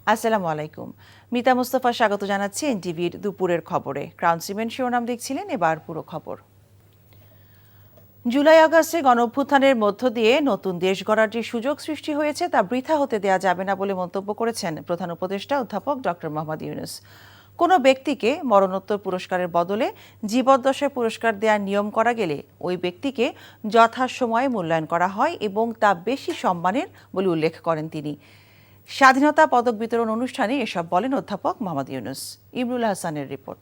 আসসালামু আলাইকুম। মিতা মুস্তাফা স্বাগত জানাচ্ছি এনটিভির দুপুরের খবরে। ক্রাউন সিমেন্ট শিরোনাম দেখছিলেন, এবার পুরো খবর। জুলাই আগস্টে গণঅভ্যুত্থানের মধ্য দিয়ে নতুন দেশ গড়ার যে সুযোগ সৃষ্টি হয়েছে তা বৃথা হতে দেয়া যাবে না বলে মন্তব্য করেছেন প্রধান উপদেষ্টা অধ্যাপক ডক্টর মোহাম্মদ ইউনূস। কোনো ব্যক্তিকে মরণোত্তর পুরস্কারের বদলে জীবদ্দশায় পুরস্কার দেওয়ার নিয়ম করা গেলে ওই ব্যক্তিকে যথাসময়ে মূল্যায়ন করা হয় এবং তা বেশি সম্মানের বলে উল্লেখ করেন তিনি। স্বাধীনতা পদক বিতরণ অনুষ্ঠানে এসব বলেন অধ্যাপক মোহাম্মদ ইউনূস। ইমরুল হাসানের রিপোর্ট।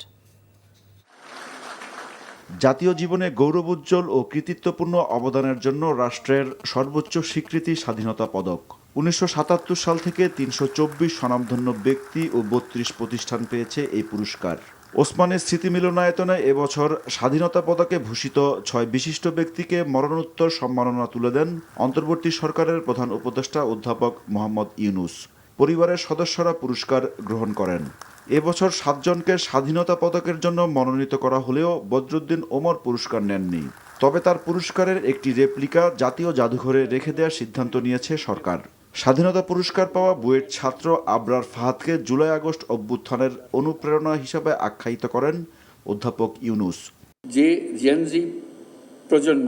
জাতীয় জীবনে গৌরবোজ্জ্বল ও কৃতিত্বপূর্ণ অবদানের জন্য রাষ্ট্রের সর্বোচ্চ স্বীকৃতি স্বাধীনতা পদক। ১৯৭৭ সাল থেকে ৩২৪ স্বনামধন্য ব্যক্তি ও ৩২ প্রতিষ্ঠান পেয়েছে এই পুরস্কার। ওসমানের স্মৃতি মিলনায়তনে এবছর স্বাধীনতা পদকে ভূষিত ৬ বিশিষ্ট ব্যক্তিকে মরণোত্তর সম্মাননা তুলে দেন অন্তর্বর্তী সরকারের প্রধান উপদেষ্টা অধ্যাপক মোহাম্মদ ইউনূস। পরিবারের সদস্যরা পুরস্কার গ্রহণ করেন। এবছর ৭ জনকে স্বাধীনতা পদকের জন্য মনোনীত করা হলেও বদরুদ্দীন ওমর পুরস্কার নেননি। তবে তার পুরস্কারের একটি রেপ্লিকা জাতীয় জাদুঘরে রেখে দেওয়ার সিদ্ধান্ত নিয়েছে সরকার। স্বাধীনতা পুরস্কার পাওয়া বুয়েট ছাত্র আবরার ফাহাদকে জুলাই আগস্ট অভ্যুত্থানের অনুপ্রেরণা হিসাবে আখ্যায়িত করেন অধ্যাপক ইউনূস। যে জেনজি প্রজন্ম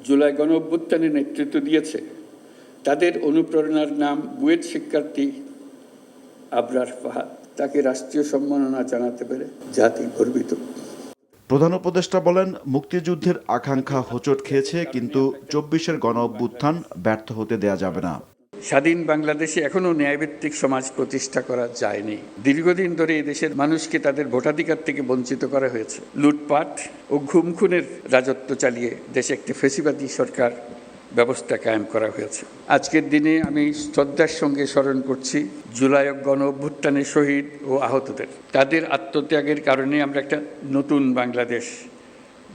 জুলাই গণ অভ্যুত্থানে নেতৃত্ব দিয়েছে তাদের অনুপ্রেরণার নাম বুয়েট শিক্ষার্থী আবরার ফাহাদ। তাকে রাষ্ট্রীয় সম্মাননা জানাতে পেরে জাতি গর্বিত। প্রধান উপদেষ্টা বলেন, মুক্তিযুদ্ধের আকাঙ্ক্ষা হোঁচট খেয়েছে, কিন্তু ২৪-এর গণ অভ্যুত্থান ব্যর্থ হতে দেয়া যাবে না। স্বাধীন বাংলাদেশে এখনো ন্যায়ভিত্তিক সমাজ প্রতিষ্ঠা করা যায়নি। দীর্ঘদিন ধরে এই দেশের মানুষকে তাদের ভোটাধিকার থেকে বঞ্চিত করা হয়েছে। লুটপাট ও খুনের রাজত্ব চালিয়ে দেশে একটি ফ্যাসিবাদী সরকার ব্যবস্থা কায়েম করা হয়েছে। আজকের দিনে আমি শ্রদ্ধার সঙ্গে স্মরণ করছি জুলাই গণ অভ্যুত্থানের শহীদ ও আহতদের। তাদের আত্মত্যাগের কারণে আমরা একটা নতুন বাংলাদেশ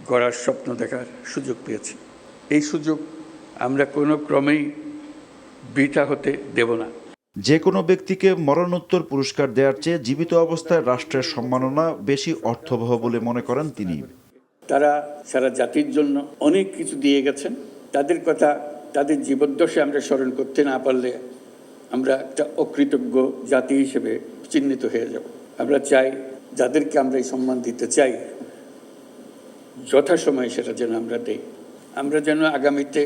গড়ার স্বপ্ন দেখার সুযোগ পেয়েছি। এই সুযোগ আমরা কোনো ক্রমেই বৃথা হতে দেব না। যে কোনো ব্যক্তিকে মরণোত্তর পুরস্কার দেওয়ার চেয়ে জীবিত অবস্থায় রাষ্ট্রের সম্মাননা বেশি অর্থবহ বলে মনে করেন তিনি। তারা সারা জাতির জন্য অনেক কিছু দিয়ে গেছেন। তাদের কথা, তাদের জীবদ্দশায় আমরা স্মরণ করতে না পারলে আমরা একটা অকৃতজ্ঞ জাতি হিসেবে চিহ্নিত হয়ে যাব। আমরা চাই, যাদেরকে আমরা এই সম্মান দিতে চাই, যথাসময়ে সেটা যেন আমরা দেই। আমরা যেন আগামীতে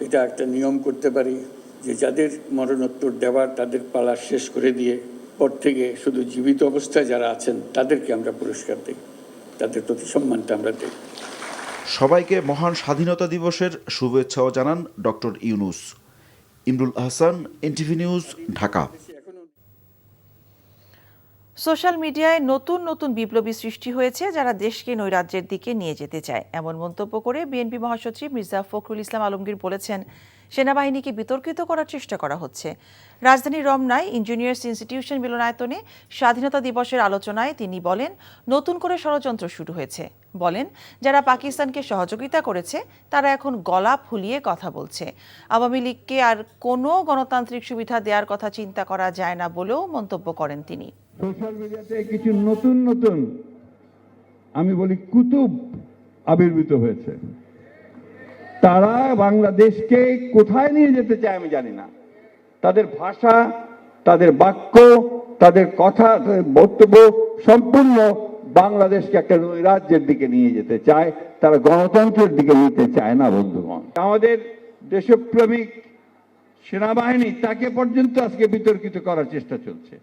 এটা একটা নিয়ম করতে পারি যে যাদের মরণোত্তর দেওয়ার তাদের পালা শেষ করে দিয়ে পর থেকে শুধু জীবিত অবস্থায় যারা আছেন তাদেরকে আমরা পুরস্কার দিই, তাদের প্রতি সম্মানটা আমরা দিই। সবাইকে মহান স্বাধীনতা দিবসের শুভেচ্ছাও জানান doctor Yunus. Imrul Hasan, NTV news, Dhaka. Social মিডিয়ায় নতুন নতুন বিপ্লবী সৃষ্টি হয়েছে যারা দেশকে নৈরাজ্যের দিকে নিয়ে যেতে চায়, এমন মন্তব্য করে বিএনপি মহাসচিব মির্জা ফখরুল ইসলাম আলমগীর বলেছেন, সেনাবাহিনীকে বিতর্কিত করার চেষ্টা করা হচ্ছে। রাজধানীর রমনায় ইঞ্জিনিয়ার্স ইনস্টিটিউশন মিলনায়তনে স্বাধীনতা দিবসের আলোচনায় তিনি বলেন, নতুন করে ষড়যন্ত্র শুরু হয়েছে। বলেন, যারা পাকিস্তানকে সহযোগিতা করেছে তারা এখন গলা ফুলিয়ে কথা বলছে। আওয়ামী লীগকে আর কোনো গণতান্ত্রিক সুবিধা দেওয়ার কথা চিন্তা করা যায় না বলেও মন্তব্য করেন তিনি। সোশ্যাল মিডিয়াতে কিছু নতুন নতুন আমি বলি কুতুব আবির্ভূত হয়েছে। তারা বাংলাদেশকে কোথায় নিয়ে যেতে চায় আমি জানি না। তাদের ভাষা, তাদের বাক্য, তাদের কথা, তাদের বক্তব্য সম্পূর্ণ বাংলাদেশকে একটা নৈরাজ্যের দিকে নিয়ে যেতে চায়। তারা গণতন্ত্রের দিকে নিতে চায় না বন্ধুগণ। আমাদের দেশপ্রেমিক সেনাবাহিনী তাকে পর্যন্ত আজকে বিতর্কিত করার চেষ্টা চলছে,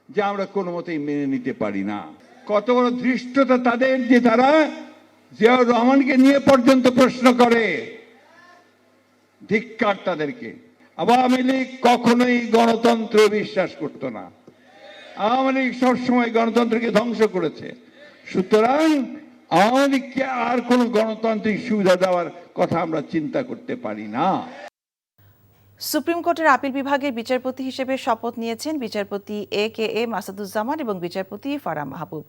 যে আমরা কোনো মতেই মেনে নিতে পারি না। কত বড় ধৃষ্টতা তাদের, যে তারা জিয়াউর রহমানকে নিয়ে পর্যন্ত প্রশ্ন করে। ধিক্কার তাদেরকে। আওয়ামী লীগ কখনোই গণতন্ত্রে বিশ্বাস করত না। আওয়ামী লীগ সবসময় গণতন্ত্রকে ধ্বংস করেছে। সুতরাং আওয়ামী লীগকে আর কোনো গণতান্ত্রিক সুবিধা দেওয়ার কথা আমরা চিন্তা করতে পারি না। সুপ্রিম কোর্টের আপিল বিভাগের বিচারপতি হিসেবে শপথ নিয়েছেন বিচারপতি এ মাসুদুজ্জামান এবং বিচারপতি ফারাহ মাহবুব।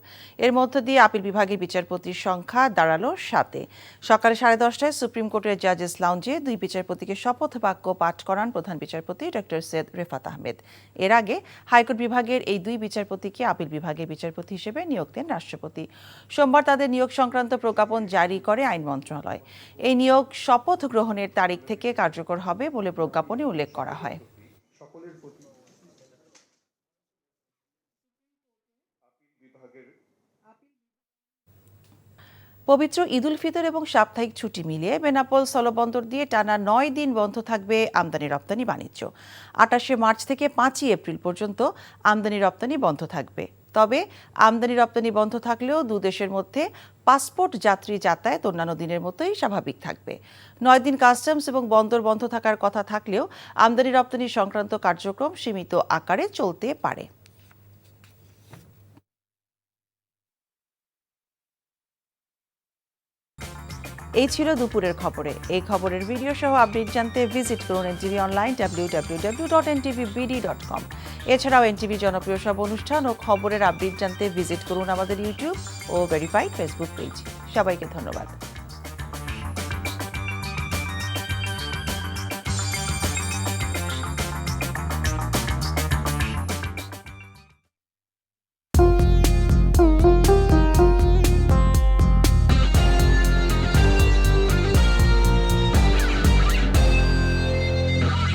এর মধ্য দিয়ে আপিল বিভাগের বিচারপতির সংখ্যা দাঁড়ালো 7-এ। সকালে 10:30টায় সুপ্রিম কোর্টের জাজেস লাউঞ্জে দুই বিচারপতিকে শপথ বাক্য পাঠ করান প্রধান বিচারপতি ডক্টর সৈয়দ রেফাত আহমেদ। এর আগে হাইকোর্ট বিভাগের এই দুই বিচারপতিকে আপিল বিভাগের বিচারপতি হিসেবে নিয়োগ দেন রাষ্ট্রপতি। সোমবার তাদের নিয়োগ সংক্রান্ত প্রজ্ঞাপন জারি করে আইন মন্ত্রণালয়। এই নিয়োগ শপথ গ্রহণের তারিখ থেকে কার্যকর হবে বলে প্রজ্ঞাপন উল্লেখ করা হয়। পবিত্র ঈদুল ফিতর এবং সাপ্তাহিক ছুটি মিলিয়ে বেনাপোল স্থলবন্দর দিয়ে টানা 9 দিন বন্ধ থাকবে আমদানি রপ্তানি বাণিজ্য। 28শে মার্চ থেকে 5ই এপ্রিল পর্যন্ত আমদানি রপ্তানি বন্ধ থাকবে। তবে আমদানি রপ্তানি বন্ধ থাকলেও দুদেশের মধ্যে পাসপোর্ট যাত্রী যাতায়াত অন্যান্য দিনের মতোই স্বাভাবিক থাকবে। 9 দিন কাস্টমস এবং বন্দর বন্ধ থাকার কথা থাকলেও আমদানি রপ্তানি সংক্রান্ত কার্যক্রম সীমিত আকারে চলতে পারে। এই ছিল দুপুরের খবরে। এই খবরের ভিডিও সহ আপডেট জানতে ভিজিট করুন এনটিভি অনলাইন www.ntvbd.com। এছাড়াও এনটিভি জনপ্রিয় সব অনুষ্ঠান ও খবরের আপডেট জানতে ভিজিট করুন আমাদের ইউটিউব ও ভেরিফাইড ফেসবুক পেজ। সবাইকে ধন্যবাদ।